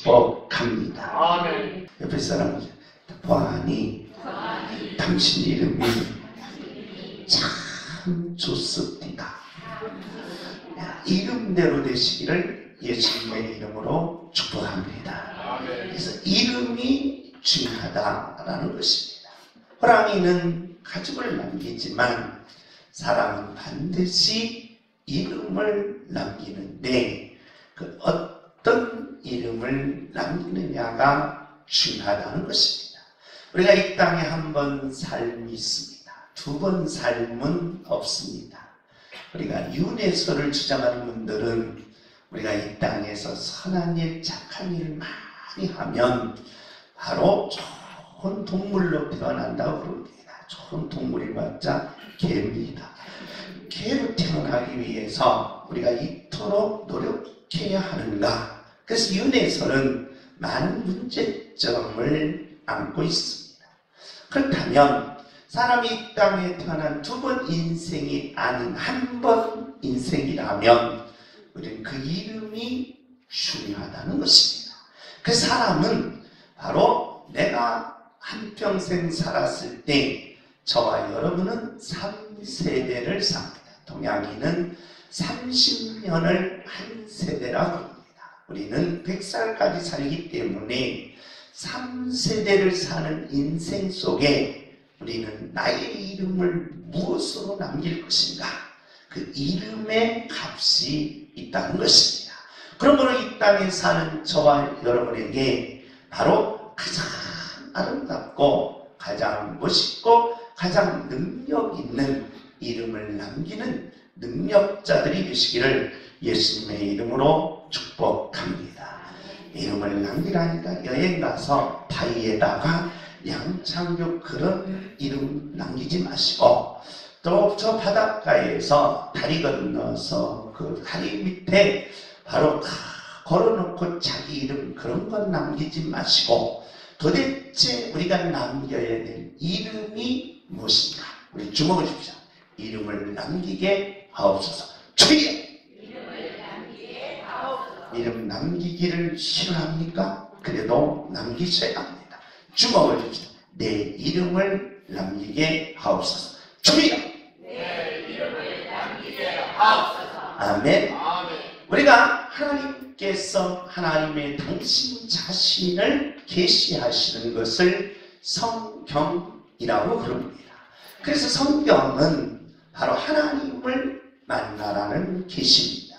축복합니다. 아멘. 옆에 사람 보아하니 당신 이름이 참 좋습니다. 이름대로 되시기를 예수님의 이름으로 축복합니다. 그래서 이름이 중요하다라는 것입니다. 호랑이는 가죽을 남기지만 사람은 반드시 이름을 남기는데 그 어떤 이름을 남기느냐가 중요하다는 것입니다. 우리가 이 땅에 한 번 삶이 있습니다. 두 번 삶은 없습니다. 우리가 윤회설을 주장하는 분들은 우리가 이 땅에서 선한 일, 착한 일 많이 하면 바로 좋은 동물로 태어난다고 그럽니다. 좋은 동물이 맞자 개입니다. 개로 태어나기 위해서 우리가 이토록 노력해야 하는가? 그래서 윤회설은 많은 문제점을 안고 있습니다. 그렇다면 사람이 이 땅에 태어난 두 번 인생이 아닌 한 번 인생이라면 우리는 그 이름이 중요하다는 것입니다. 그 사람은 바로 내가 한평생 살았을 때 저와 여러분은 3세대를 삽니다. 동양인은 30년을 한 세대라고 합니다. 우리는 100살까지 살기 때문에 3세대를 사는 인생 속에 우리는 나의 이름을 무엇으로 남길 것인가? 그 이름의 값이 있다는 것입니다. 그러므로 이 땅에 사는 저와 여러분에게 바로 가장 아름답고 가장 멋있고 가장 능력 있는 이름을 남기는 능력자들이 되시기를 예수님의 이름으로 축복합니다. 이름을 남기라니까 여행 가서 바위에다가 양창규 그런 이름 남기지 마시고 또 저 바닷가에서 다리 건너서 그 다리 밑에 바로 다 걸어놓고 자기 이름 그런 건 남기지 마시고 도대체 우리가 남겨야 될 이름이 무엇인가? 우리 주목을 주십시오. 이름을 남기게 하옵소서. 주여! 이름 남기기를 싫어합니까? 그래도 남기셔야 합니다. 주목을 주십시오. 내 이름을 남기게 하옵소서. 주여! 내 이름을 남기게 하옵소서. 아멘. 아멘. 우리가 하나님께서 하나님의 당신 자신을 계시하시는 것을 성경이라고 부릅니다. 그래서 성경은 바로 하나님을 만나라는 계시입니다.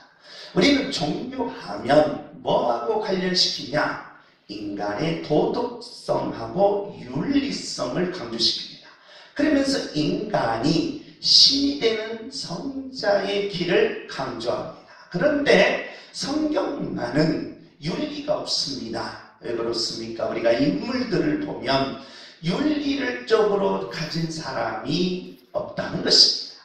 우리는 종교하면 뭐하고 관련시키냐? 인간의 도덕성하고 윤리성을 강조시킵니다. 그러면서 인간이 신이 되는 성자의 길을 강조합니다. 그런데 성경만은 윤리가 없습니다. 왜 그렇습니까? 우리가 인물들을 보면 윤리를 쪽으로 가진 사람이 없다는 것입니다.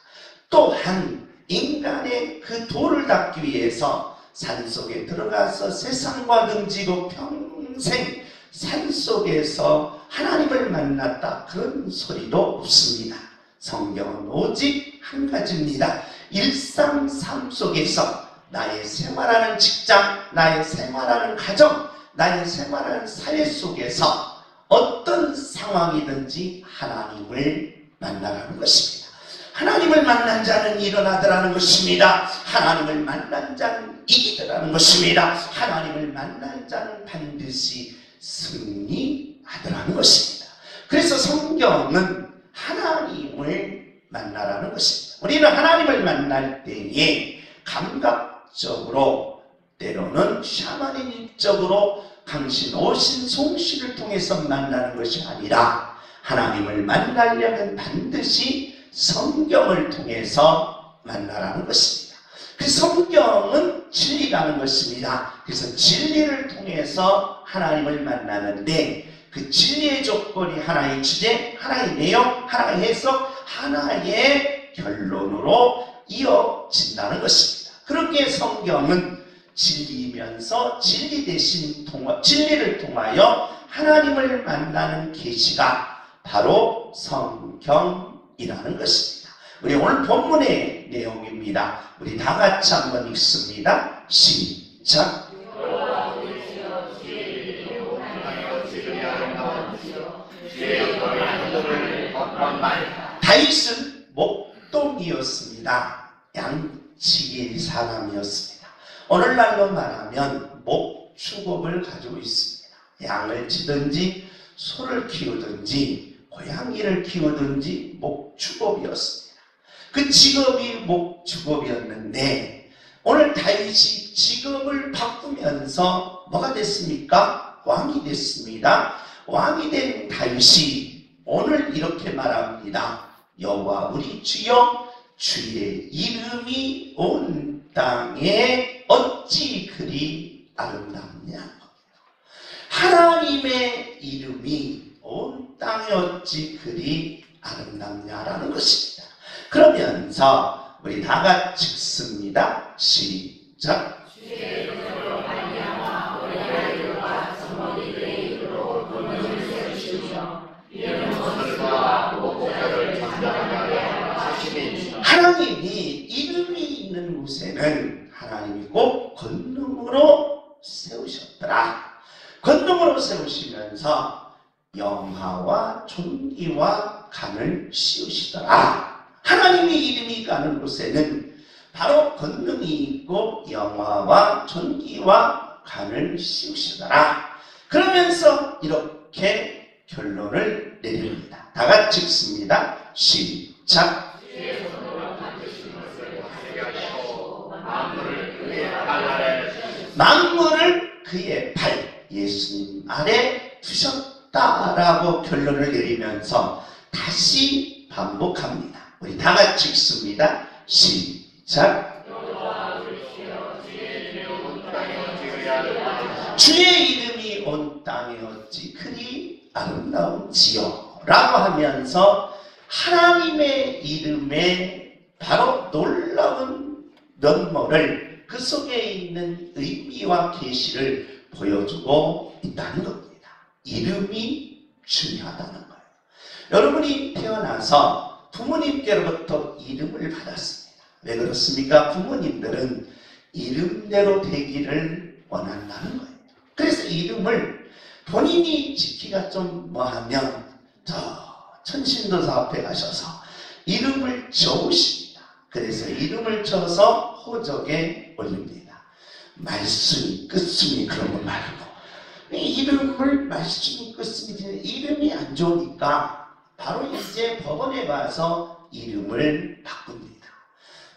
또한 인간의 그 도를 닦기 위해서 산속에 들어가서 세상과 등지고 평생 산속에서 하나님을 만났다 그런 소리도 없습니다. 성경은 오직 한 가지입니다. 일상 삶 속에서 나의 생활하는 직장, 나의 생활하는 가정, 나의 생활하는 사회 속에서 어떤 상황이든지 하나님을 만나라는 것입니다. 하나님을 만난 자는 일어나더라는 것입니다. 하나님을 만난 자는 이기더라는 것입니다. 하나님을 만난 자는 반드시 승리하더라는 것입니다. 그래서 성경은 하나님을 만나라는 것입니다. 우리는 하나님을 만날 때에 감각적으로 때로는 샤머니즘적으로 당신 오신 송씨를 통해서 만나는 것이 아니라 하나님을 만나려면 반드시 성경을 통해서 만나라는 것입니다. 그 성경은 진리라는 것입니다. 그래서 진리를 통해서 하나님을 만나는데 그 진리의 조건이 하나의 주제, 하나의 내용, 하나의 해석, 하나의 결론으로 이어진다는 것입니다. 그렇게 성경은 진리이면서 진리 대신 진리를 통하여 하나님을 만나는 계시가 바로 성경이라는 것입니다. 우리 오늘 본문의 내용입니다. 우리 다 같이 한번 읽습니다. 시작. 아버지여 주의 영광의 하늘을 건너나이다. 다윗은 목동이었습니다. 양치기 사람이었습니다. 오늘날로 말하면 목축업을 가지고 있습니다. 양을 치든지 소를 키우든지 고양이를 키우든지 목축업이었습니다. 그 직업이 목축업이었는데 오늘 다윗이 직업을 바꾸면서 뭐가 됐습니까? 왕이 됐습니다. 왕이 된 다윗이 오늘 이렇게 말합니다. 여호와 우리 주여 주의 이름이 온 땅에 어찌 그리 아름답냐. 하나님의 이름이 온 땅에 어찌 그리 아름답냐라는 것입니다. 그러면서 우리 다 같이 읽습니다. 시작. 주의 이름으로 말미암아 우리 하나님과 성도들의 이름으로 본문을 세우시며 이는 모습과 목자를 전달하게 하시니. 하나님이 이름이 있는 곳에는 하나님이 꼭 권능으로 세우셨더라. 권능으로 세우시면서 영화와 존귀와 간을 씌우시더라. 하나님의 이름이 가는 곳에는 바로 권능이 있고 영화와 존귀와 간을 씌우시더라. 그러면서 이렇게 결론을 내립니다. 다 같이 읽습니다. 시작. 주의 손으로 만드신 것을 다스게 하시고 만물을 그의 발 아래 만물을 그의 발 예수님 아래 두셨다라고 결론을 내리면서 다시 반복합니다. 우리 다 같이 읽습니다. 시작. 주의 이름이 온 땅에 어찌 그리 아름다운지요 라고 하면서 하나님의 이름에 바로 놀라운 면모를 그 속에 있는 의미와 계시를 보여주고 있다는 겁니다. 이름이 중요하다는 거예요. 여러분이 태어나서 부모님께로부터 이름을 받았습니다. 왜 그렇습니까? 부모님들은 이름대로 되기를 원한다는 거예요. 그래서 이름을 본인이 지키기가 좀 뭐하면 저 천신도사 앞에 가셔서 이름을 적으십니다. 그래서 이름을 쳐서 호적에 올립니다. 말씀이 끝씀이 그런 거 말고 이름을 말씀이 끝씀이 이름이 안 좋으니까 바로 이제 법원에 가서 이름을 바꿉니다.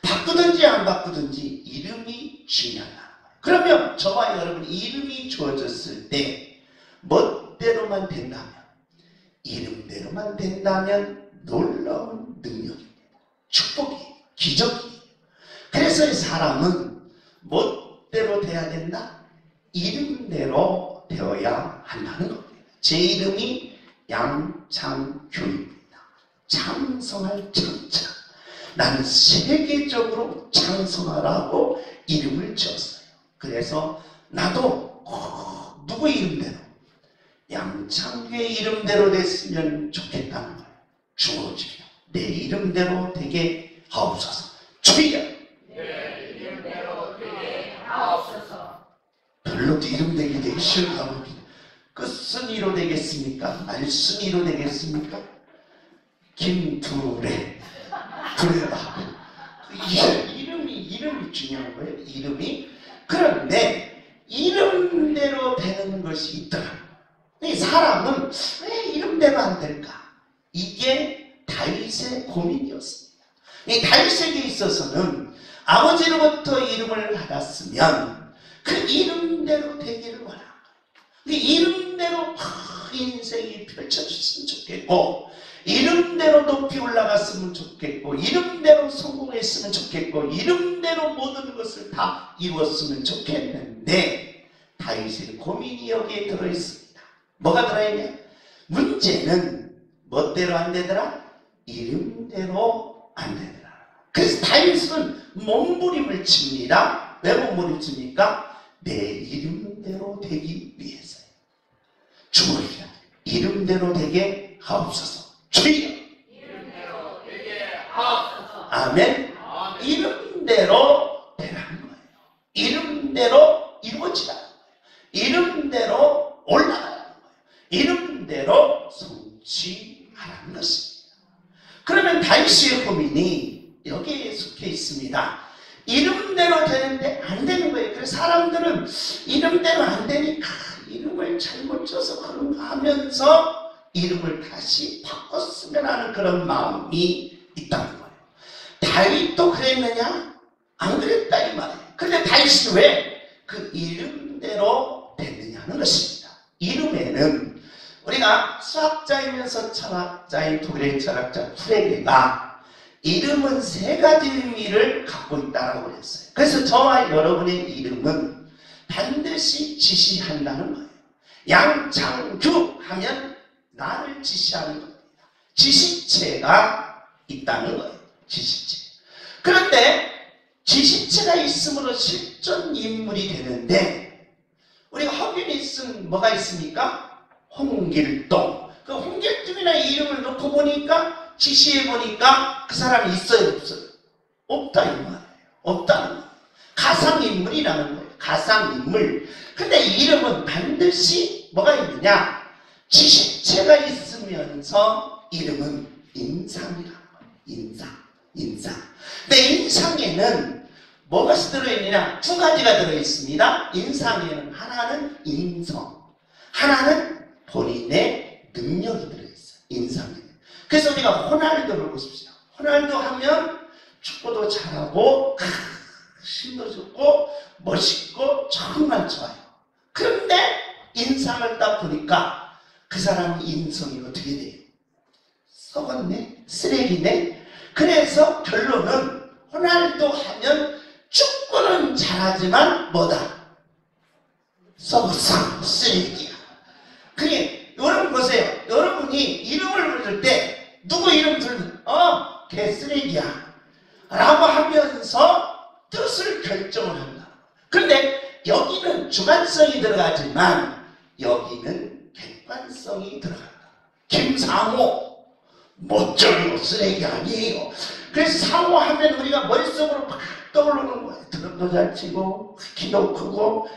바꾸든지 안 바꾸든지 이름이 중요하다. 그러면 저와 여러분 이름이 주어졌을 때 멋대로만 된다면 이름대로만 된다면 놀라운 능력입니다. 축복이 기적이. 그래서 사람은 멋대로 돼야 된다. 이름대로 되어야 한다는 겁니다. 제 이름이 양창규입니다. 창성할 창자. 나는 세계적으로 창성하라고 이름을 지었어요. 그래서 나도 누구 이름대로 양창규의 이름대로 됐으면 좋겠다는 거예요. 주어지며 내 이름대로 되게 하옵소서. 주여 내 이름대로 되게 하옵소서. 별로도 이름 되기 싫은가 봅니다. 끝순이로 되겠습니까? 말순이로 되겠습니까? 김두래 두래라고 이름이 중요한 거예요. 이름이. 그런데 이름대로 되는 것이 있더라. 사람은 왜 이름대로 안 될까? 이게 다윗의 고민이었습니다. 이 다윗에게 있어서는 아버지로부터 이름을 받았으면 그 이름대로 되기를 원합니다. 그 이름대로 인생이 펼쳐졌으면 좋겠고 이름대로 높이 올라갔으면 좋겠고 이름대로 성공했으면 좋겠고 이름대로 모든 것을 다 이루었으면 좋겠는데 다윗의 고민이 여기에 들어있습니다. 뭐가 들어있냐? 문제는 멋대로 안 되더라? 이름대로 안 되더라. 그래서 다윗은 몸부림을 칩니다. 왜 몸부림 칩니까? 내 이름대로 되기 위해서요. 주여 이름대로 되게 하옵소서. 주여 이름대로 되게 하옵소서. 아멘. 이름대로 되라는 거예요. 이름대로 이루어지라는 거예요. 이름대로 올라가라는 거예요. 이름대로 성취하라는 것입니다. 그러면 다윗의 고민이 여기에 속해 있습니다. 이름대로 되는데 안 되는 거예요. 그래서 사람들은 이름대로 안 되니까 이름을 잘못 줘서 그런가 하면서 이름을 다시 바꿨으면 하는 그런 마음이 있다는 거예요. 다윗도 그랬느냐? 안 그랬다 이 말이에요. 근데 다윗이 왜 그 이름대로 됐느냐는 것입니다. 이름에는 우리가 수학자이면서 철학자인 독일의 철학자 프레게가 이름은 세 가지 의미를 갖고 있다고 그랬어요. 그래서 저와 여러분의 이름은 반드시 지시한다는 거예요. 양창규 하면 나를 지시하는 겁니다. 지시체가 있다는 거예요. 지시체. 그런데 지시체가 있음으로 실존 인물이 되는데 우리가 허균이 쓴 뭐가 있습니까? 홍길동. 그 홍길동이라는 이름을 놓고 보니까 지시해 보니까 그 사람이 있어요, 없어요? 없다 이 말이에요. 없다는 거예요. 가상인물이라는 거예요. 가상인물. 근데 이름은 반드시 뭐가 있느냐? 지시체가 있으면서 이름은 인상이라는 거예요. 인상. 근데 인상에는 뭐가 들어있느냐? 두 가지가 들어있습니다. 인상에는 하나는 인성, 하나는 본인의 능력이 들어있어요. 인상에는. 그래서 우리가 호날두를 보십시오. 호날두 하면 축구도 잘하고 힘도 좋고 멋있고 정말 좋아요. 그런데 인상을 딱 보니까 그 사람 인성이 어떻게 돼요? 썩었네? 쓰레기네? 그래서 결론은 호날두 하면 축구는 잘하지만 뭐다? 썩었어. 쓰레기야. 그게 여러분 보세요. 여러분이 이름을 부를 때 누구 이름 부르면 걔 쓰레기야 라고 하면서 뜻을 결정을 한다. 그런데 여기는 주관성이 들어가지만 여기는 객관성이 들어간다. 김상호 멋져요. 쓰레기 아니에요. 그래서 상호 하면 우리가 머릿속으로 막 떠오르는 거예요. 드럼도 잘 치고 키도 크고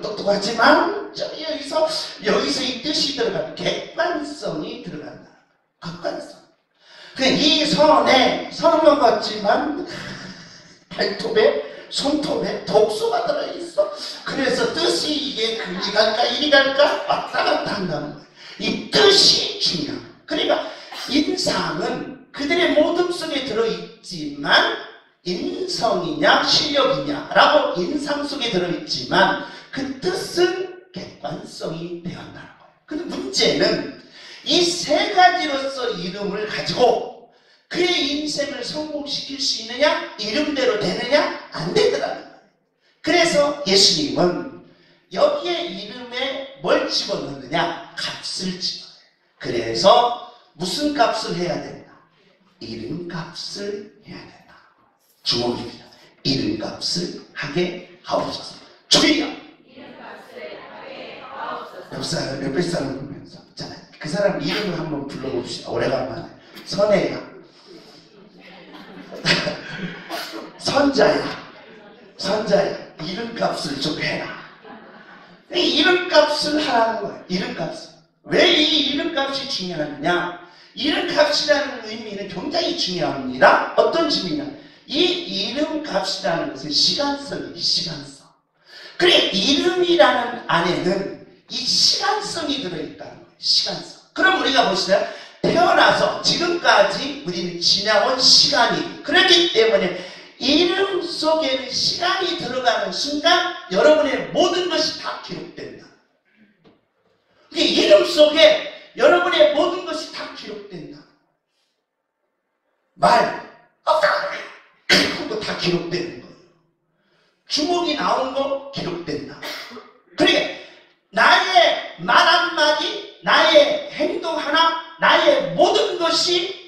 똑똑하지만 여기서 이 뜻이 들어가는 객관성이 들어간다. 객관성. 이 선은 것 같지만 발톱에 손톱에 독소가 들어있어. 그래서 뜻이 이게 그리 갈까 이리 갈까 왔다 갔다 한다는 거예요. 이 뜻이 중요해요. 그러니까 인상은 그들의 모든 속에 들어있지만 인성이냐 실력이냐 라고 인상 속에 들어있지만 그 뜻은 객관성이 되었다는 거예요. 근데 문제는 이 세 가지로서 이름을 가지고 그의 인생을 성공시킬 수 있느냐? 이름대로 되느냐? 안 되더라는 거예요. 그래서 예수님은 여기에 이름에 뭘 집어넣느냐? 값을 집어넣어요. 그래서 무슨 값을 해야 된다? 이름값을 해야 된다. 주목입니다. 이름값을 하게 하옵소서. 주의야. 이름값을 하게 하옵소서. 옆에 사람 보면서 그 사람 이름을 한번 불러봅시다. 오래간만에. 선혜야. 선자야. 이름값을 좀 해라. 이 이름값을 하라는 거예요. 이름값을. 왜 이 이름값이 중요하느냐? 이름값이라는 의미는 굉장히 중요합니다. 어떤 의미냐? 이 이름값이라는 것은 시간성이에요. 시간성. 그래 이름이라는 안에는 이 시간성이 들어있다는 거예요. 시간성. 그럼 우리가 보시다 태어나서 지금까지 우리는 지나온 시간이 그렇기 때문에 이름 속에는 시간이 들어가는 순간 여러분의 모든 것이 다 기록된다. 이름 속에 여러분의 모든 것이 다 기록된다. 말, 그거 다 기록되는 거예요. 주먹이 나온 거 기록된다. 그러니까 나의 말 한마디, 나의 행동 하나, 나의 모든 것이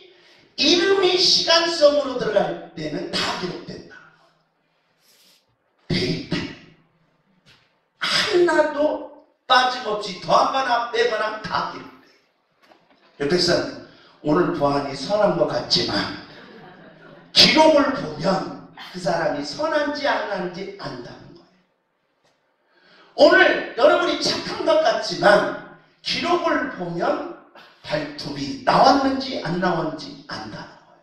이름이 시간성으로 들어갈 때는 다 기록된다. 데이터. 하나도 빠짐없이 더하거나 빼거나 다 기록돼요. 옆에서 오늘 보아하니 선한 것 같지만 기록을 보면 그 사람이 선한지 안 한지 안다는 거예요. 오늘 여러분이 착한 것 같지만 기록을 보면 발톱이 나왔는지 안 나왔는지 안다는 거예요.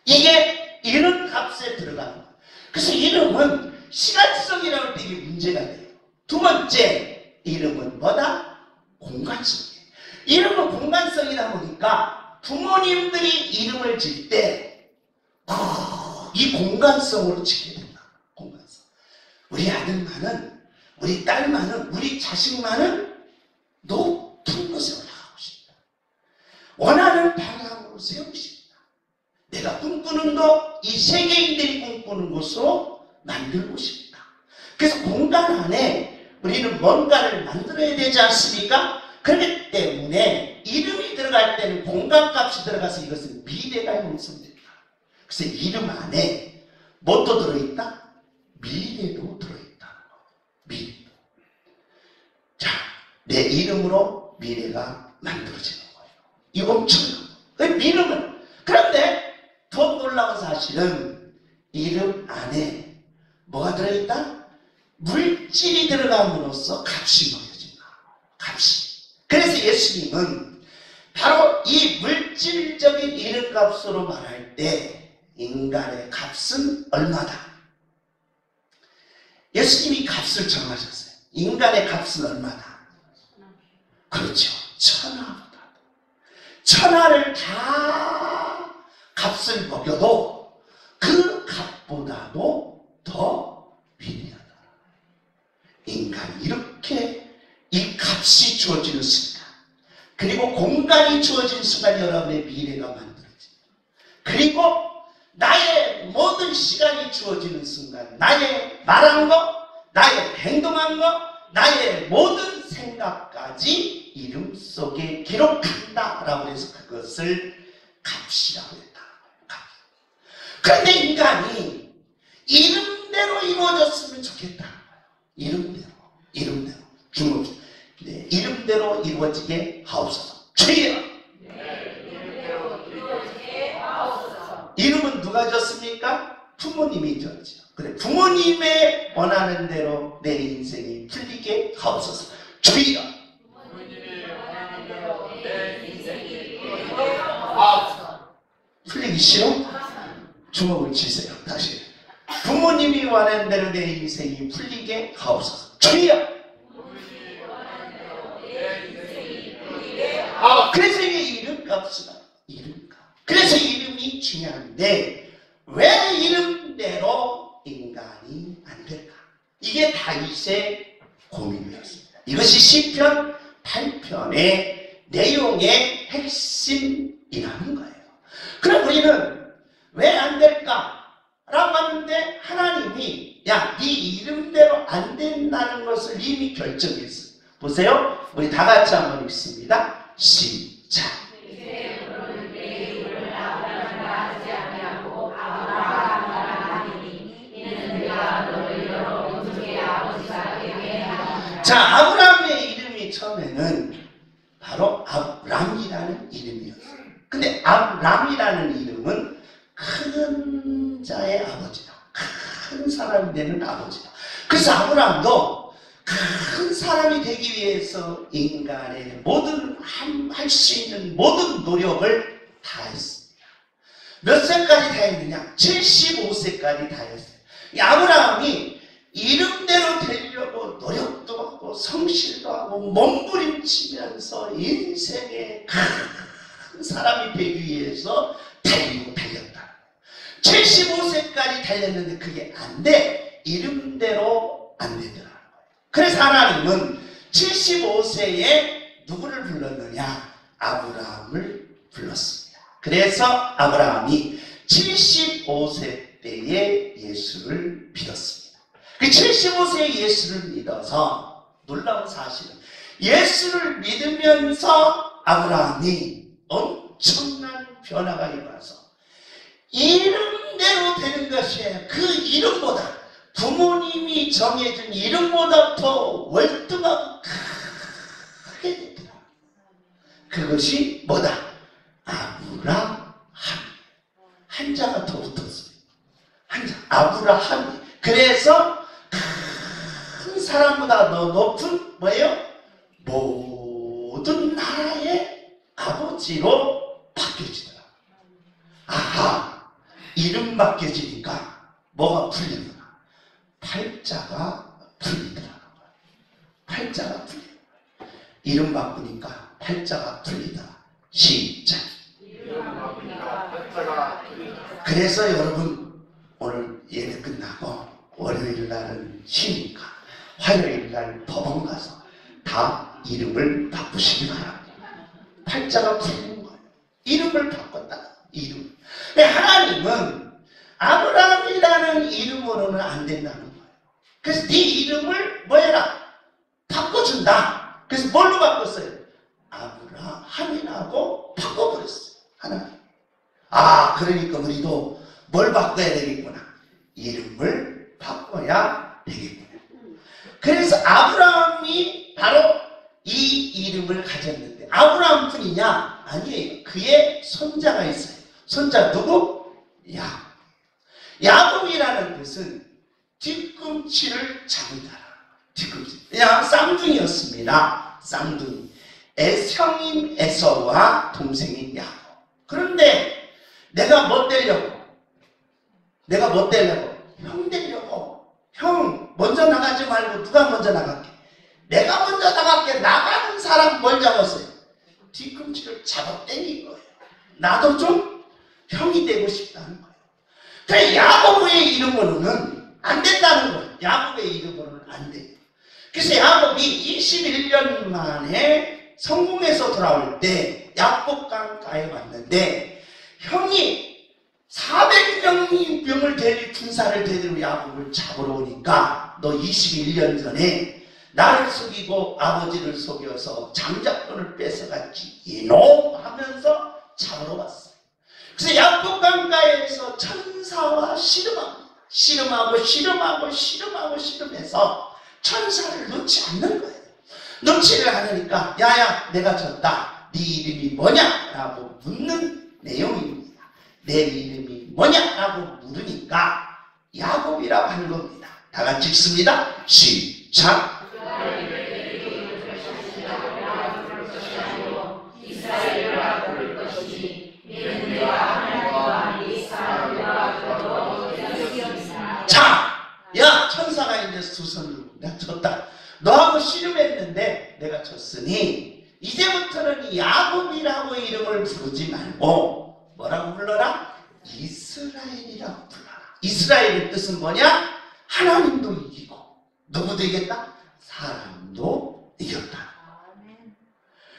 이게 이름 값에 들어가는 거예요. 그래서 이름은 시간성이라고 할 때 이게 문제가 돼요. 두 번째, 이름은 뭐다? 공간성이에요. 이름은 공간성이다 보니까 부모님들이 이름을 질 때 이 공간성으로 짓게 된다. 공간성. 우리 아들만은, 우리 딸만은, 우리 자식만은 높은 곳에 올라가고 싶다. 원하는 방향으로 세우고 싶다. 내가 꿈꾸는 것, 이 세계인들이 꿈꾸는 곳으로 만들고 싶다. 그래서 공간 안에 우리는 뭔가를 만들어야 되지 않습니까? 그렇기 때문에 이름이 들어갈 때는 공간값이 들어가서 이것은 미래가 형성된다. 그래서 이름 안에 뭣도 들어있다? 미래도 들어있다는 거. 미래도. 자, 내 이름으로 미래가 만들어지는 거예요. 이거 엄청난 거예요. 이름은. 그런데 더 놀라운 사실은 이름 안에 뭐가 들어있다? 물질이 들어감으로써 값이 먹여진다. 값이. 그래서 예수님은 바로 이 물질적인 이름값으로 말할 때 인간의 값은 얼마다? 예수님이 값을 정하셨어요. 인간의 값은 얼마다? 그렇죠. 천하보다. 천하를 다 값을 먹여도 그 값보다도 더 위대하다. 인간이 이렇게 이 값이 주어지는 순간, 그리고 공간이 주어진 순간 여러분의 미래가 만들어집니다. 그리고 나의 모든 시간이 주어지는 순간, 나의 말한 것, 나의 행동한 것, 나의 모든 생각까지 이름 속에 기록한다라고 해서 그것을 값이라고 했다. 값. 그런데 인간이 이름대로 이루어졌으면 좋겠다. 이름대로. 주문. 네, 이름대로 이루어지게 하옵소서. 주여! 이름은 누가 졌습니까? 부모님이 졌죠. 그래, 부모님의 원하는 대로 내 인생이 풀리게 하옵소서. 주여! 풀리기 싫어? 주먹을 치세요. 다시. 부모님이 원하는 대로 내 인생이 풀리게 하옵소서. 주여! 그래서 이게 이름값이다. 이름값. 그래서 이름이 중요한데 왜 이름대로 인간이 안 될까? 이게 다윗의 고민이었습니다. 이것이 시편 8편의 내용의 핵심이라는 거예요. 그럼 우리는 왜 안 될까? 라고 하는데 하나님이 야, 네 이름대로 안 된다는 것을 이미 결정했어요. 보세요. 우리 다 같이 한번 읽습니다. 시작. 자, 아브라함의 이름이 처음에는 바로 아브람이라는 이름이었어요. 근데 아브람이라는 이름은 큰 자의 아버지다. 큰 사람이 되는 아버지다. 그래서 아브람도 큰 사람이 되기 위해서 인간의 모든 할 수 있는 모든 노력을 다 했습니다. 몇 세까지 다 했느냐? 75세까지 다 했어요. 이 아브라함이 이름대로 되려고 노력도 하고 성실도 하고 몸부림치면서 인생의 큰 사람이 되기 위해서 달렸다. 75세까지 달렸는데 그게 안 돼. 이름대로 안 되더라. 그래서 하나님은 75세에 누구를 불렀느냐? 아브라함을 불렀습니다. 그래서 아브라함이 75세 때에 예수를 믿었습니다. 그 75세에 예수를 믿어서 놀라운 사실은 예수를 믿으면서 아브라함이 엄청난 변화가 일어나서 이름대로 되는 것이 그 이름보다 부모님이 정해준 이름보다 더 월등하고 크게 되더라. 그것이 뭐다? 아브라함. 한자가 더 붙었어요. 한자. 아브라함. 그래서 큰 사람보다 더 높은 뭐예요? 아버지로 바뀌어지더라. 아하, 이름 바뀌어지니까 뭐가 풀리구나. 팔자가 풀리더라는 거야. 팔자가 풀려. 이름 바꾸니까 팔자가 풀리더라. 시작. 그래서 여러분 오늘 예배 끝나고 월요일 날은 쉬니까 화요일 날 법원 가서 다 이름을 바꾸시기 바랍니다. 팔자가 풀리는 거예요. 이름을 바꿨다. 이름. 하나님은 아브라함이라는 이름으로는 안 된다는 거예요. 그래서 네 이름을 뭐 해라? 바꿔준다. 그래서 뭘로 바꿨어요? 아브라함이라고 바꿔버렸어요. 하나님. 아, 그러니까 우리도 뭘 바꿔야 되겠구나. 이름을 바꿔야 되겠구나. 그래서 아브라함이 바로 이 이름을 가졌는데 아브라함뿐이냐? 아니에요. 그의 손자가 있어요. 손자 누구? 야곱. 야곱이라는 뜻은 뒤꿈치를 잡은 자라. 뒤꿈치. 그냥 쌍둥이였습니다. 쌍둥이. 형인 에서와 동생인 야곱. 그런데 내가 뭐 되려고? 형 되려고. 형 먼저 나가지 말고 누가 먼저 나갈게? 내가 먼저 나갈게. 나가는 사람 뭘 잡았어요? 뒤꿈치를 잡아 당긴 거예요. 나도 좀 형이 되고 싶다는 거예요. 그래서 야곱의 이름으로는 안 된다는 거예요. 야곱의 이름으로는 안 돼요. 그래서 야곱이 21년 만에 성공해서 돌아올 때 야복강가에 왔는데 형이 400명을 데리고 군사를 데리고 야곱을 잡으러 오니까 너 21년 전에 나를 속이고 아버지를 속여서 장작돈을 뺏어갔지 이놈 하면서 잡으러 왔어요. 그래서 야복강가에서 천사와 씨름해서 천사를 놓지 않는 거예요. 놓지를 않으니까 야야 내가 졌다. 네 이름이 뭐냐? 라고 묻는 내용입니다. 내 이름이 뭐냐? 라고 물으니까 야곱이라고 하는 겁니다. 다 같이 읽습니다. 시작. 자, 야 천사가 이제 두 손으로 내가 졌다. 너하고 씨름했는데 내가 졌으니 이제부터는 야곱이라고 이름을 부르지 말고 뭐라고 불러라? 이스라엘이라고 불러라. 이스라엘의 뜻은 뭐냐? 하나님도 이기고 누구도 이겼다? 사람도 이겼다.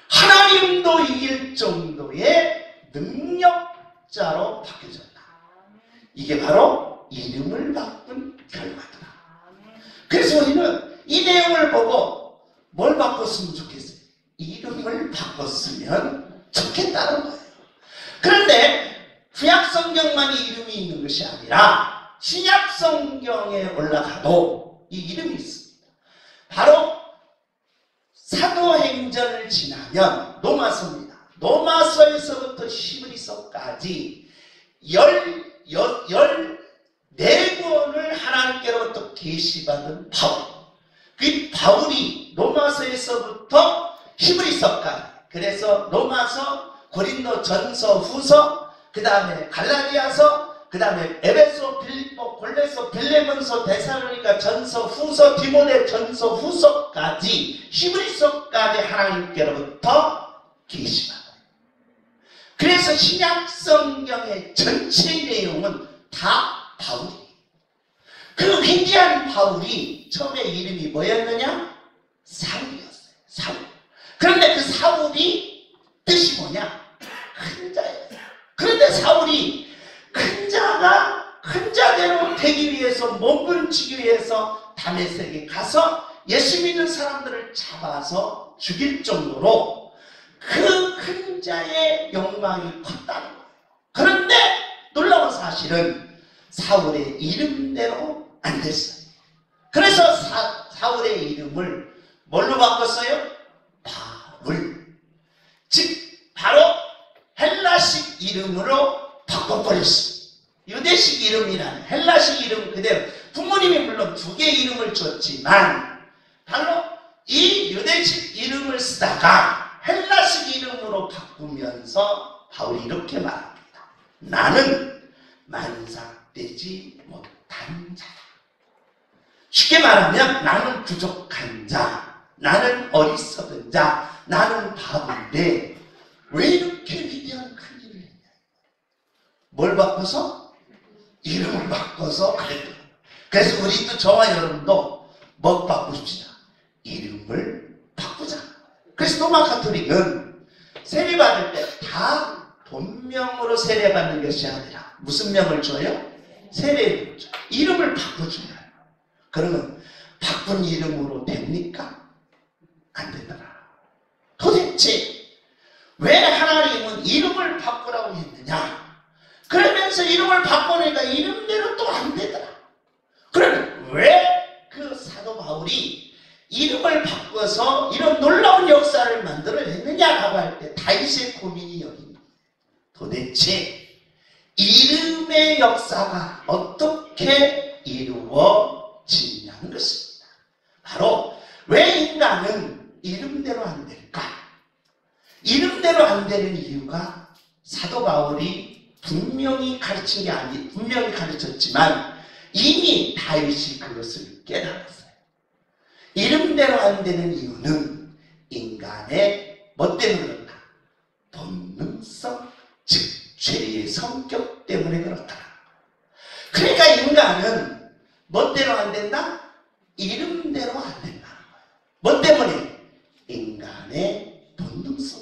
하나님도 이길 정도의 능력자로 바뀌어졌다. 이게 바로 이름을 바꾼 결과더라. 그래서 우리는 이 내용을 보고 뭘 바꿨으면 좋겠어요? 이름을 바꿨으면 좋겠다는 거예요. 그런데 구약성경만 이름이 있는 것이 아니라 신약성경에 올라가도 이 이름이 있습니다. 바로 사도행전을 지나면 노마서입니다. 노마서에서부터 히브리서까지 14권을 하나님께로부터 계시받은 바울. 그 바울이 로마서에서부터 히브리서까지, 그래서 로마서, 고린도 전서, 후서, 그 다음에 갈라디아서, 그 다음에 에베소, 빌립보, 골로새, 빌레몬서, 데살로니가 전서, 후서, 디모데 전서, 후서까지 히브리서까지 하나님께로부터 계시받아요. 그래서 신약 성경의 전체 내용은 다 바울이에요. 그 위대한 바울이 처음에 이름이 뭐였느냐? 사울이었어요. 사울. 그런데 그 사울이 뜻이 뭐냐? 큰 자였어요. 그런데 사울이 큰 자대로 되기 위해서, 몸부림치기 위해서 다메섹에 가서 예수 믿는 사람들을 잡아서 죽일 정도로 그 큰 자의 욕망이 컸다는 거예요. 그런데 놀라운 사실은 사울의 이름대로 안 됐어요. 그래서 사울의 이름을 뭘로 바꿨어요? 바울. 즉 바로 헬라식 이름으로 바꿔버렸어요. 유대식 이름이라는 헬라식 이름 그대로. 부모님이 물론 두 개의 이름을 줬지만 바로 이 유대식 이름을 쓰다가 헬라식 이름으로 바꾸면 그러면서 바울이 이렇게 말합니다. 나는 만삭되지 못한 자다. 쉽게 말하면 나는 부족한 자, 나는 어리석은 자, 나는 바보인데 왜 이렇게 위대한 큰 일을 했냐. 뭘 바꿔서? 이름을 바꿔서 그랬다. 그래서 우리도 저와 여러분도 뭐 바꾸십시다. 이름을 바꾸자. 그래서 로마 가톨릭은 세례받을 때 다 본명으로 세례받는 것이 아니라 무슨 명을 줘요? 세례를 줘요. 이름을 바꿔줘요. 그러면 바꾼 이름으로 됩니까? 안 되더라. 도대체 왜 하나님은 이름을 바꾸라고 했느냐? 그러면서 이름을 바꾸니까 이름대로 또 안 되더라. 그러면 왜 그 사도 바울이 이름을 바꿔서 이런 놀라운 역사를 만들어냈느냐라고 할 때 다윗의 고민이 여기입니다. 도대체 이름의 역사가 어떻게 이루어지냐는 것입니다. 바로 왜 인간은 이름대로 안 될까? 이름대로 안 되는 이유가 사도 바울이 분명히 가르친 게 아니, 분명히 가르쳤지만 이미 다윗이 그것을 깨달았어요. 이름대로 안 되는 이유는 인간의 뭐 때문에 그렇다? 본능성, 즉 죄의 성격 때문에 그렇다. 그러니까 인간은 멋대로 안 된다? 이름대로 안 된다는 거예요. 뭐 때문에? 인간의 본능성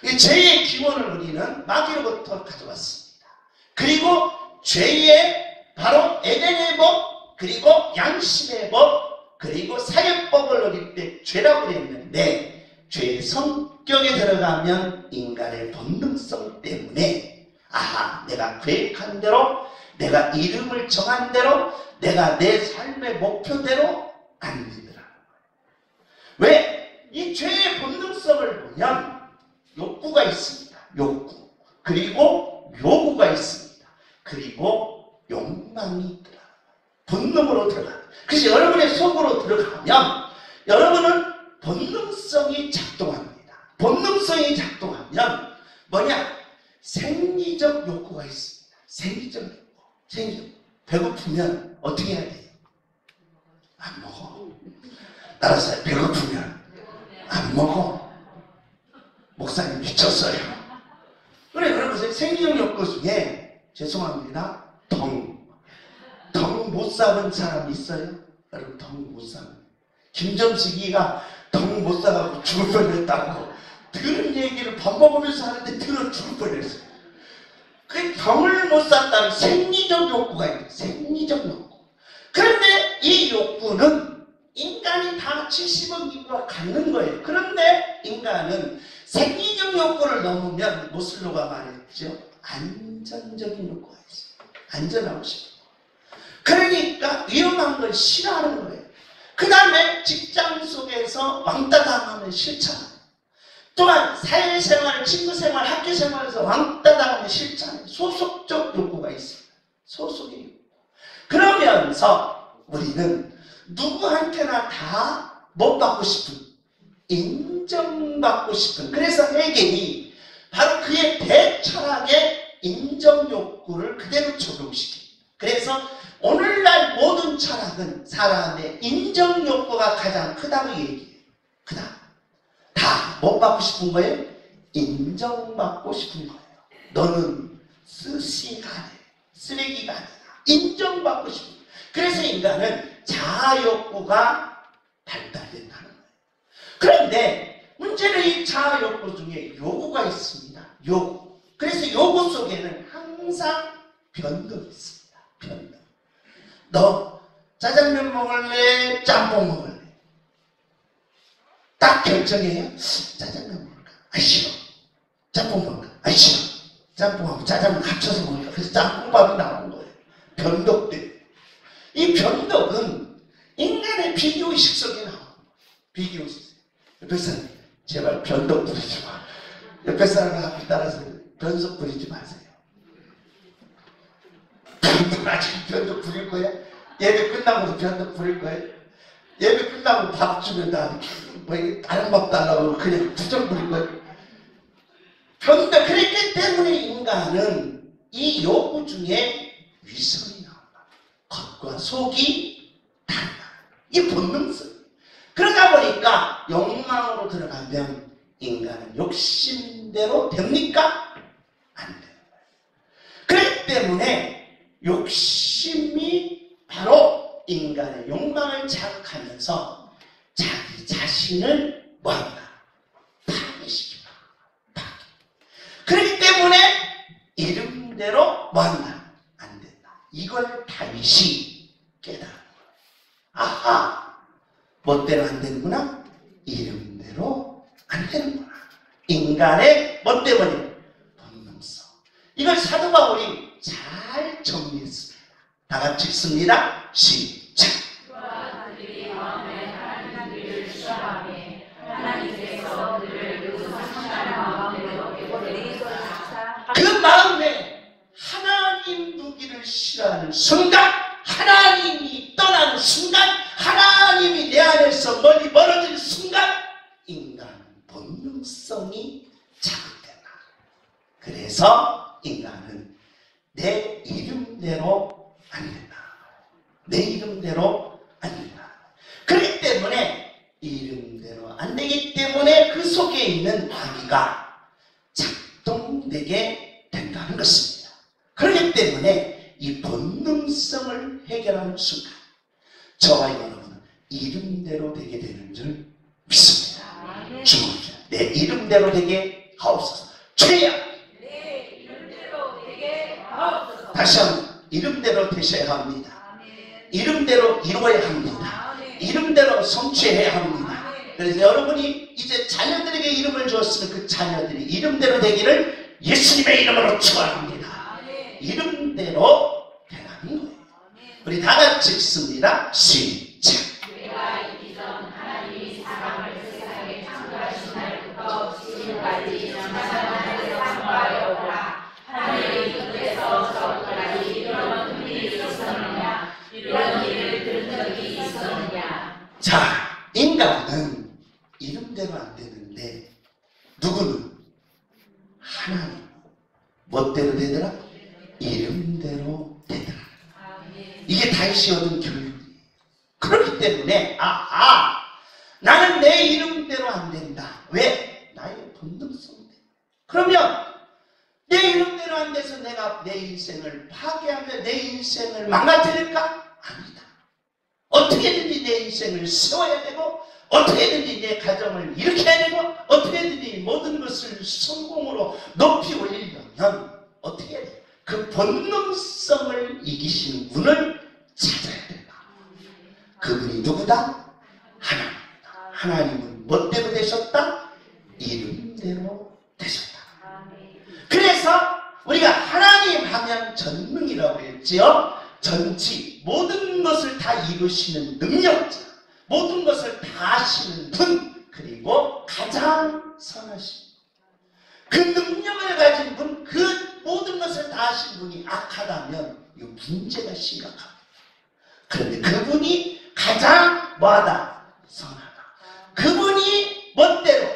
때문에. 죄의 기원을 우리는 마귀로부터 가져왔습니다. 그리고 죄의 바로 에덴의 법, 그리고 양심의 법, 그리고 사회법을 어릴 때 죄라고 했는데 죄의 성격에 들어가면 인간의 본능성 때문에 아하, 내가 계획한 대로, 내가 이름을 정한 대로, 내가 내 삶의 목표대로 안 되더라는 거예요. 왜? 이 죄의 본능성을 보면 욕구가 있습니다. 욕구. 그리고 요구가 있습니다. 그리고 욕망이 있더라. 본능으로 들어가. 그래서 여러분의 속으로 들어가면 여러분은 본능성이 작동합니다. 본능성이 작동하면 뭐냐? 생리적 욕구가 있습니다. 생리적 욕구. 생리적. 배고프면 어떻게 해야 돼요? 안 먹어. 따라서 배고프면 안 먹어. 목사님 미쳤어요. 그래, 그러면서 생리적 욕구 중에 죄송합니다. 덩 못 사는 사람 있어요? 여러분, 덩 못 사는. 김점식이가 덩 못 사가지고 죽을 뻔했다고 들은 얘기를 밥 먹으면서 하는데 들어 죽을 뻔했어요. 그 덩을 못 샀다는 생리적 욕구가 있어요. 생리적 욕구. 그런데 이 욕구는 인간이 다 70억 인구가 갖는 거예요. 그런데 인간은 생리적 욕구를 넘으면 모슬로가 말했죠. 안전적인 욕구가 있어요. 안전하고 싶어. 그러니까 위험한 걸 싫어하는 거예요. 그 다음에 직장 속에서 왕따 당하면 싫잖아요. 또한 사회생활, 친구생활, 학교생활에서 왕따 당하면 싫잖아요. 소속적 욕구가 있습니다. 소속의 욕구. 그러면서 우리는 누구한테나 다 못 받고 싶은, 인정받고 싶은, 그래서 해겔이 바로 그의 대철학의 인정욕구를 그대로 적용시킵니다. 그래서 오늘날 모든 철학은 사람의 인정욕구가 가장 크다고 얘기해요. 크다. 다 못 받고 싶은 거예요? 인정받고 싶은 거예요. 너는 쓰시가 아니야. 쓰레기가 아니라 인정받고 싶은 거예요. 그래서 인간은 자아욕구가 발달된다는 거예요. 그런데 문제는 이 자아욕구 중에 요구가 있습니다. 요구. 그래서 요구 속에는 항상 변동이 있습니다. 변동. 너 짜장면 먹을래? 짬뽕 먹을래? 딱 결정해요. 짜장면 먹을까? 아 싫어. 짬뽕 먹을까? 아 싫어. 짬뽕하고 짜장면 합쳐서 먹을까? 그래서 짬뽕밥이 나오는 거예요. 변덕들. 이 변덕은 인간의 비교의식 속에 나오는 거예요. 비교의식. 옆에 사람 제발 변덕 부리지 마. 옆에 사람을 따라서 변석 부리지 마세요. 아직 변덕 부릴 거야? 예배 끝나고도 변덕 부릴 거야? 예배 끝나고 밥 주면 다 뭐 다른 밥 달라고 그냥 부정 부릴 거야? 그런데 그랬기 때문에 인간은 이 요구 중에 위선이 나온다. 겉과 속이 다르다. 이 본능성. 그러다 보니까 욕망으로 들어가면 인간은 욕심대로 됩니까? 안 되는 거예요. 그렇기 때문에 욕심이 바로 인간의 욕망을 자극하면서 자기 자신을 뭐한다? 파괴시키다. 파괴. 그렇기 때문에 이름대로 뭐한다? 안 된다. 이걸 다윗이 깨달은 거예요. 아하! 멋대로 안 되는구나? 이름대로 안 되는구나. 인간의 뭐 때문에? 본능성. 이걸 사도 바울이 잘 정리했습니다. 다 같이 읽습니다. 시작. 그 마음에 하나님 두기를 싫어하는 순간, 하나님이 떠나는 순간, 하나님이 내 안에서 멀리 멀어지는 순간 인간은 본능성이 자극된다. 그래서 인간은 내 이름대로 안 된다. 내 이름대로 안 된다. 그렇기 때문에 이름대로 안 되기 때문에 그 속에 있는 마귀가 작동되게 된다는 것입니다. 그렇기 때문에 이 본능성을 해결하는 순간 저와 여러분은 이름대로 되게 되는 줄 믿습니다. 주님, 내 이름대로 되게 하옵소서. 최야! 내 이름대로 되게 하옵소서. 다시 한번 이름대로 되셔야 합니다. 이름대로 이루어야 합니다. 이름대로 성취해야 합니다. 그래서 여러분이 이제 자녀들에게 이름을 주었으면 그 자녀들이 이름대로 되기를 예수님의 이름으로 축원합니다. 이름대로 되라는 거예요. 우리 다 같이 읽습니다. 시작. 내가 이전 하나님이 사람을 세상에 창조하신 날부터 지금까지 영원한 세상과여라. 하늘의 끝에서 저까지 이런 일이 있었느냐? 이런 일을 들은 적이 있었느냐? 자, 인간은 이름대로 안 되는데 누구는? 하나님. 멋대로 되더라? 이름대로 되더라. 이게 다윗이 얻은 교육이에요. 그렇기 때문에 나는 내 이름대로 안 된다. 왜? 나의 본능성 때문에. 그러면 내 이름대로 안 돼서 내가 내 인생을 파괴하며 내 인생을 망가뜨릴까? 아니다. 어떻게든지 내 인생을 세워야 되고 어떻게든지 내 가정을 일으켜야 되고 어떻게든지 모든 것을 성공으로 높이 올리려면 어떻게 해야 돼? 그 본능성을 이기시는 분을 찾아야 된다. 그분이 누구다? 하나님이다. 하나님은 멋대로 되셨다? 이름대로 되셨다. 그래서 우리가 하나님 하면 전능이라고 했지요. 전지, 모든 것을 다 이루시는 능력자, 모든 것을 다 하시는 분, 그리고 가장 선하신 그 능력을 가진 분, 그 모든 것을 다 하신 분이 악하다면 이 문제가 심각합니다. 그런데 그분이 가장 뭐하다? 선하다. 그분이 멋대로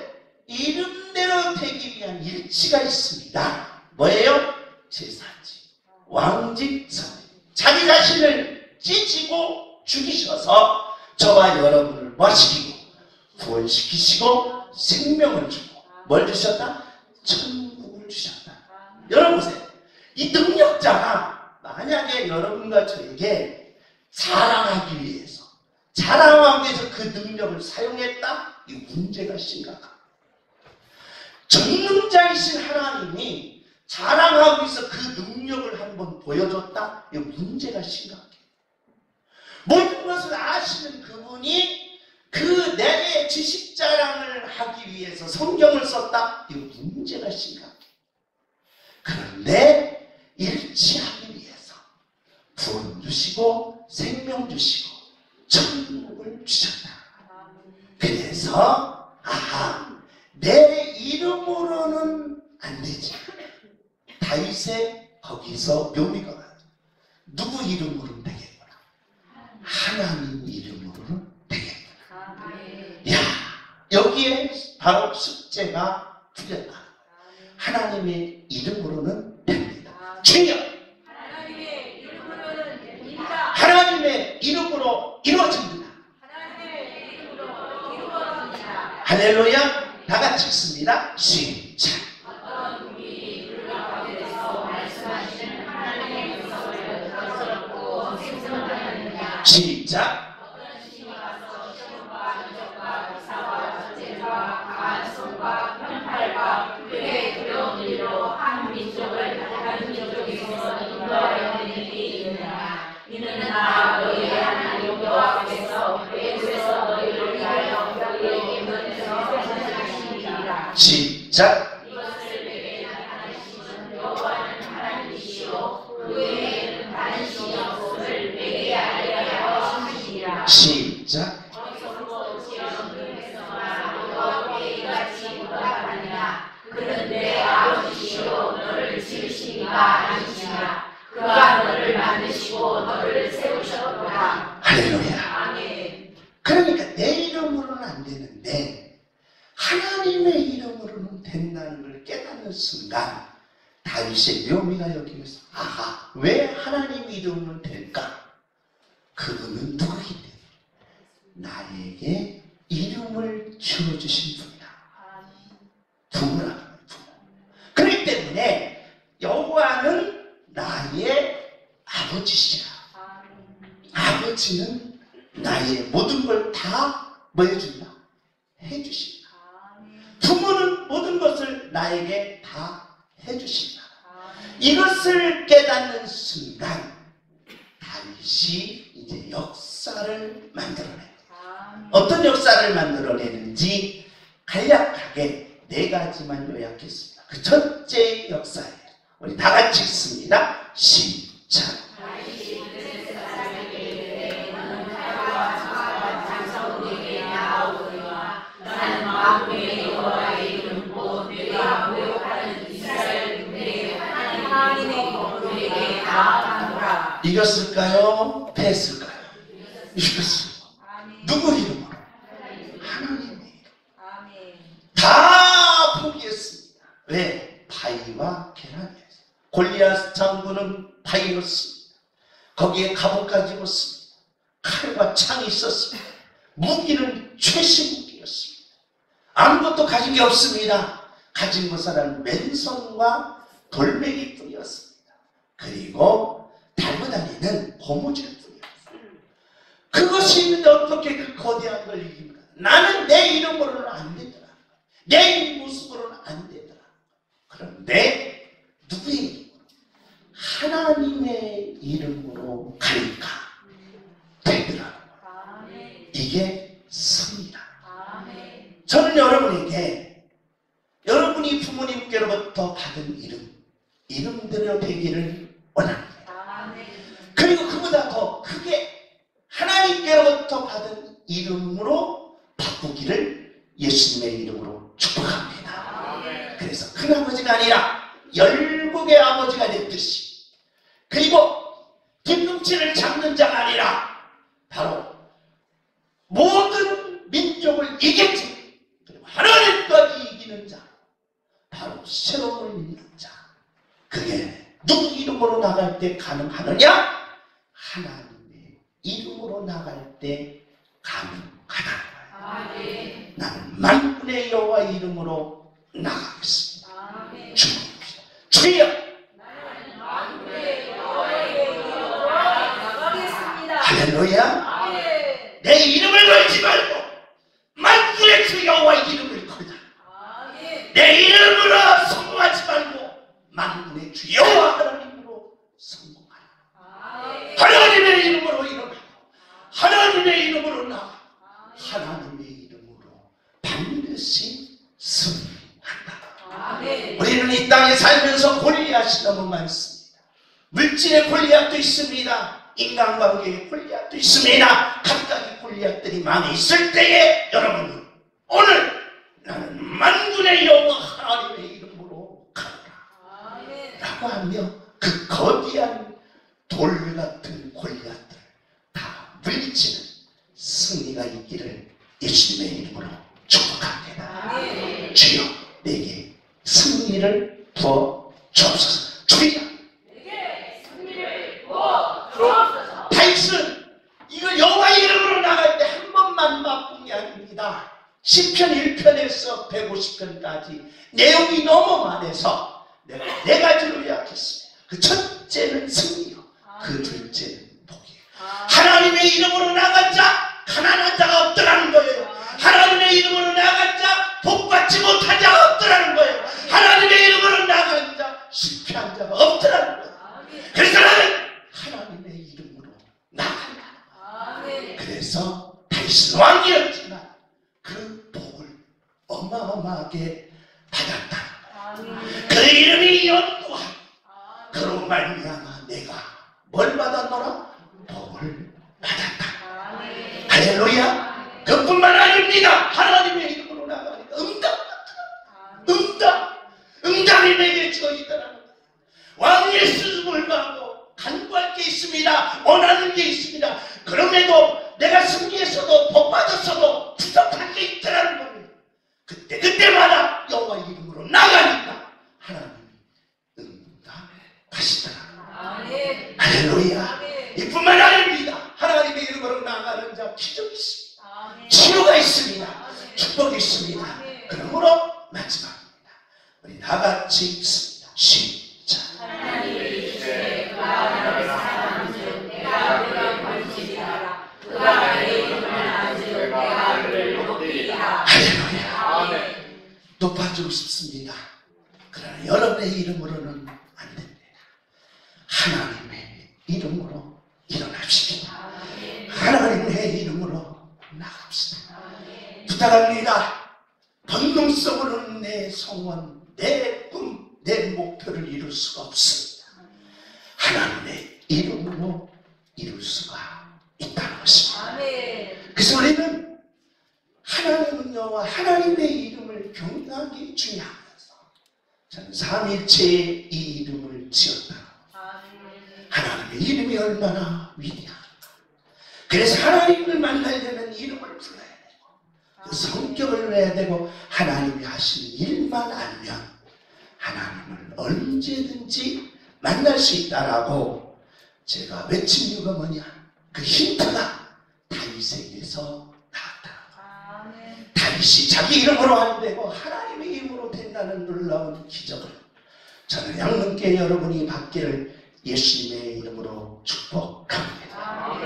이름대로 되기 위한 일치가 있습니다. 뭐예요? 제사지, 왕직, 선지. 자기 자신을 찢고 죽이셔서 저와 여러분을 모시키고 구원시키시고 생명을 주고 뭘 주셨다? 천국을 주셨다. 여러분 보세요. 이 능력자가 만약에 여러분과 저에게 자랑하기 위해서 그 능력을 사용했다? 이 문제가 심각합니다. 전능자이신 하나님이 자랑하고 있어 그 능력을 한번 보여줬다? 이 문제가 심각해. 모든 것을 아시는 그분이 그 내게 지식 자랑을 하기 위해서 성경을 썼다? 이 문제가 심각해. 그런데 일치하기 위해서 구원 주시고 생명 주시고 천국을 주셨다. 그래서 내 이름으로는 안 되지. 다윗의 거기서 묘미가 와요. 누구 이름으로는 되겠구나. 하나님 이름으로는 되겠구나. 야, 여기에 바로 숙제가 풀렸다. 하나님의 이름으로는 됩니다. 주여, 하나님의 이름으로는 됩니다. 하나님의 이름으로 이루어집니다. 하나님의 이름으로 이루어집니다. 할렐루야. 다 같이 읽습니다. 시작. 어떤 분이 불가 가운데서 말씀하시는 하나님의 음성을 덕스럽고 생생하느냐. 시작. 어떤 신이 가서 시험과 누적과 기사와 전쟁과 강한 손과 편팔과 그의 두려운 일로 한 민족을 다른 민족에게서 인도하려는 일이 있느냐. 이는 나 너희의 하나님 여호와께서 외국에서 너희를 위하여 너희에게 보내서 선택하시니라. 시작. 이것을 내게 나타내시는 여호와는 하나님이시요 그 외에는 다른 신이 없음을 내게 알게 하여 하시니라. 시작. 어리석고 지혜로운 백성아 여호와께 이같이 응답하느냐. 그는 내 아버지시요 너를 지으시니가 아니시냐. 그가 너를 만드시고 너를 세우셨도다. 할렐루야. 아멘. 그러니까 내 이름으로는 안 되는데 하나님의 이름으로는 된다는 걸 깨닫는 순간 다윗의 묘미가 여기면서 아하, 왜 하나님 이름은 될까? 그분은 누구기 때문에 나에게 이름을 지어주신 분이다. 부모라. 그렇기 때문에 여호와는 나의 아버지시라. 아버지는 나의 모든 걸 다 뭐 해준다? 해주신다. 부모는 모든 것을 나에게 다 해주신다. 이것을 깨닫는 순간 다윗이 이제 역사를 만들어낸다. 어떤 역사를 만들어내는지 간략하게 4가지만 요약했습니다. 그 첫째 역사예요. 우리 다 같이 읽습니다. 시작. 나는 만군의 여호와의 이름으로 내가 모욕하는 이스라엘 군대의 하나님의 거룩에게 나아가노라. 이겼을까요? 패했을까요? 이겼습니다. 누구 이름으로? 하나님의 이름. 다 포기했습니다. 왜? 바위와 계란이었어요. 골리앗 장군은 바위였습니다. 거기에 갑옷 가지고 있습니다. 칼과 창이 있었습니다. 무기는 최신 무기였습니다. 아무것도 가진 게 없습니다. 가진 것은 맨손과 돌멩이 뿐이었습니다. 그리고 달고 다니는 고무줄 뿐이었습니다. 그것이 있는데 어떻게 그 거대한 걸 이깁니까? 나는 내 이름으로는 안 되더라. 내 모습으로는 안 되더라. 그런데 누구의 이름으로? 하나님의 이름으로 가니까 되더라. 이게 승리다. 저는 여러분에게 여러분이 부모님께로부터 받은 이름대로 되기를 원합니다. 그리고 그보다 더 크게 하나님께로부터 받은 이름으로 바꾸기를 예수님의 이름으로 축복합니다. 그래서 큰아버지가 아니라 열국의 아버지가 됐듯이, 그리고 뒤꿈치를 잡는 자가 아니라 바로 모든 민족을 이긴 자, 그리고 하나님까지 이기는 자, 바로 새로움을 믿는 자. 그게 누구 이름으로 나갈 때 가능하느냐? 하나님의 이름으로 나갈 때 가능하다. 나는 만군의 여호와 이름으로 나가겠습니다. 주여, 할렐루야. 내 이름을 걸지 말고 만군의 주 여호와 이름을 걸라. 내 이름으로 성공하지 말고 만군의 주 여호와 하나님으로 성공하라. 하나님의 이름으로 일어나고 하나님의 이름으로 나가 하나님의 이름으로 반드시 승리한다. 우리는 이 땅에 살면서 골리앗이 너무 많습니다. 물질의 골리앗도 있습니다. 인간관계의 골리앗도 있습니다. 각각의 골리앗들이 많이 있을 때에 여러분은 오늘 나는 만군의 여호와 하나님의 이름으로 가라 라고 하며 그 거대한 돌 같은 골리앗들을 다 물리치는 승리가 있기를 예수님의 이름으로 축복합니다. 주여, 내게 승리를 부어 주옵소서. 주여, 내게 승리를 부어 주옵소서. 다윗은 이걸 여호와의 이름으로 나갈 때 한 번만 맛본 게 아닙니다. 시편 1편에서 150편까지 내용이 너무 많아서 내가 네 가지로 요약했습니다. 그 첫째는 승리요, 그 둘째는 복이에요. 하나님의 이름으로 나간 자, 가난한 자가 없더라는 거예요. 하나님의 이름으로 나간 자, 복받지 못한 자가 없더라는 거예요. 하나님의 이름으로 나간 자, 실패한 자가 없더라는 거예요. 그래서 나는 하나님의 이름으로 나간다. 그래서 다윗은 왕이었지만 그 복을 어마어마하게 받았다. 그 이름이 연구하고 그로 말미암아 내가 뭘 받았노라? 복을 받았다. 할렐루야. 그뿐만 아닙니다. 하나님의 이름으로 나가니까 응답이 내게 주어지더라는 거예요. 왕의 수습을 받고 간구할 게 있습니다. 원하는 게 있습니다. 그럼에도 내가 승리했어도 복 받았어도 부족한 게 있더라는 거예요. 그때마다 여호와의 이름으로 나가니까 하나님이 응답하시더라고요. 할렐루야. 이뿐만 아닙니다. 하나님의 이름으로 나가는 자 기적이 있습니다. 치유가 있습니다. 축복이 있습니다. 그러므로 마지막입니다. 우리 다같이 읽습니다. 시작. 하나님이 주시되 그가 나를 사랑하는 즉 내가 그를 건지리라. 그가 나의 이름을 아는 즉 내가 그를 높이리라. 할렐루야. 높아지고 싶습니다. 그러나 여러분의 이름으로는 안 됩니다. 하나님의 이름으로 일어납시다. 하나님의 이름으로 나갑시다. 부탁합니다. 본능적으로는 내 소원, 내 꿈, 내 목표를 이룰 수가 없습니다. 하나님의 이름으로 이룰 수가 있다는 것입니다. 그래서 우리는 하나님은요, 하나님의 이름을 경외하기 중요하면서 저는 삼일체의 이 이름을 지었다. 하나님의 이름이 얼마나 위대한가. 그래서 하나님을 만나려면 이름을 불러야 되고 그 성격을 내야 되고 하나님이 하시는 일만 알면 하나님을 언제든지 만날 수 있다라고 제가 외친 이유가 뭐냐? 그 힌트가 다윗에게서 나왔다. 다윗이 자기 이름으로 안 되고 하나님의 이름으로 된다는 놀라운 기적을 저는 양문께 여러분이 받기를 예수님의 이름으로 축복합니다.